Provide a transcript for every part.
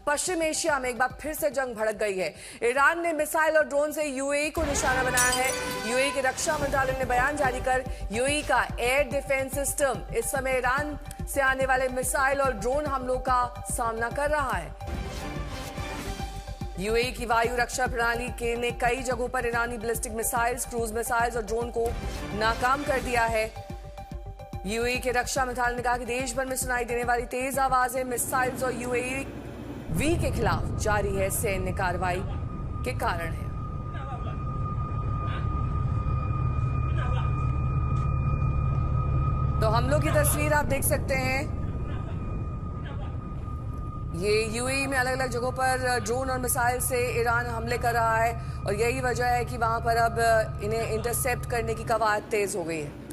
पश्चिम Asia में एक बार फिर से जंग भड़क गई है। ईरान ने मिसाइल और ड्रोन से यूएई को निशाना बनाया है। यूएई के रक्षा मंत्रालय ने बयान जारी कर यूएई का एयर डिफेंस सिस्टम इस समय ईरान से आने वाले मिसाइल और ड्रोन हमलों का सामना कर रहा है। यूएई की वायु रक्षा प्रणाली ने कई जगहों पर ईरानी बैलिस्टिक मिसाइल्स, क्रूज मिसाइल्स और ड्रोन को नाकाम कर दिया है। यूएई के रक्षा मंत्रालय ने कहा कि देश भर में सुनाई देने वाली तेज आवाजें मिसाइल्स और यूएवी के खिलाफ जारी है सैन्य कार्रवाई के कारण है। तो हमलों की तस्वीर आप देख सकते हैं। ये यूएई में अलग अलग जगहों पर ड्रोन और मिसाइल से ईरान हमले कर रहा है और यही वजह है कि वहां पर अब इन्हें इंटरसेप्ट करने की कवायद तेज हो गई है।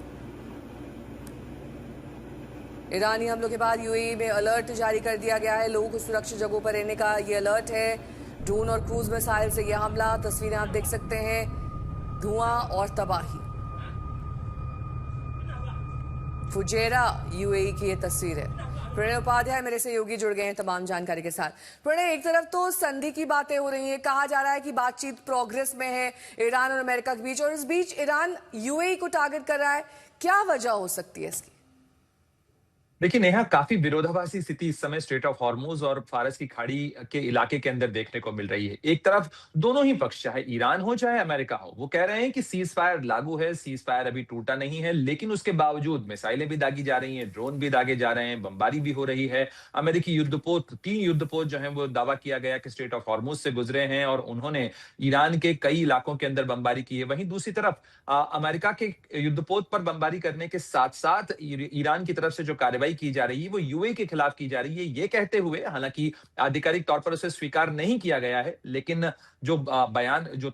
ईरानी हमलों के बाद यूएई में अलर्ट जारी कर दिया गया है। लोगों को सुरक्षित जगहों पर रहने का ये अलर्ट है। ड्रोन और क्रूज मिसाइल से यह हमला, तस्वीरें आप देख सकते हैं, धुआं और तबाही। फुजेरा यूएई की ये तस्वीर है। प्रणय उपाध्याय मेरे सहयोगी जुड़ गए हैं तमाम जानकारी के साथ। प्रणय, एक तरफ तो संधि की बातें हो रही हैं, कहा जा रहा है कि बातचीत प्रोग्रेस में है ईरान और अमेरिका के बीच, और इस बीच ईरान यूएई को टारगेट कर रहा है। क्या वजह हो सकती है इसकी? देखिए नेहा, काफी विरोधाभासी स्थिति इस समय स्ट्रेट ऑफ हॉर्मुज और फारस की खाड़ी के इलाके के अंदर देखने को मिल रही है। एक तरफ दोनों ही पक्ष, चाहे ईरान हो चाहे अमेरिका हो, वो कह रहे हैं कि सीज फायर लागू है, सीज फायर अभी टूटा नहीं है, लेकिन उसके बावजूद मिसाइलें भी दागी जा रही हैं, ड्रोन भी दागे जा रहे हैं, बमबारी भी हो रही है। अमेरिकी युद्धपोत, 3 युद्धपोत जो है वो दावा किया गया कि स्ट्रेट ऑफ हॉर्मुज से गुजरे हैं और उन्होंने ईरान के कई इलाकों के अंदर बमबारी की है। वहीं दूसरी तरफ अमेरिका के युद्धपोत पर बमबारी करने के साथ साथ ईरान की तरफ से जो कार्रवाई की जा रही है वो यूएई के खिलाफ की जा रही है, ये कहते हुए, हालांकि आधिकारिक तौर पर उसे स्वीकार नहीं किया गया है, लेकिन जो बयान जो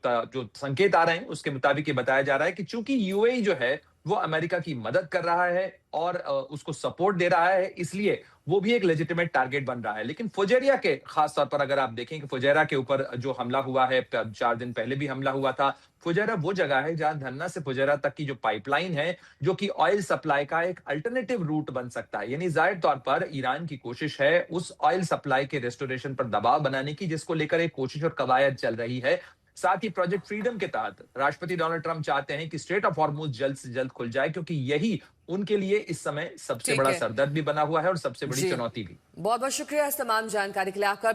संकेत आ रहे हैं उसके मुताबिक ये बताया जा रहा है कि चूंकि यूएई जो है वो अमेरिका की मदद कर रहा है और उसको सपोर्ट दे रहा है, इसलिए वो भी एक लेजिटिमेट टारगेट बन रहा है। लेकिन फुजेरिया के खास तौर पर अगर आप देखें कि फुजेरा के ऊपर जो हमला हुआ है, 4 दिन पहले भी हमला हुआ था। फुजेरा वो जगह है जहां धन्ना से फुजेरा तक की जो पाइपलाइन है, जो कि ऑयल सप्लाई का एक अल्टरनेटिव रूट बन सकता है। यानी जाहिर तौर पर ईरान की कोशिश है उस ऑयल सप्लाई के रेस्टोरेशन पर दबाव बनाने की, जिसको लेकर एक कोशिश और कवायद चल रही है। साथ ही प्रोजेक्ट फ्रीडम के तहत राष्ट्रपति डोनाल्ड ट्रंप चाहते हैं कि स्ट्रेट ऑफ हॉर्मुज जल्द से जल्द खुल जाए, क्योंकि यही उनके लिए इस समय सबसे बड़ा सरदर्द भी बना हुआ है और सबसे बड़ी चुनौती भी। बहुत बहुत शुक्रिया इस तमाम जानकारी के लिए आपका।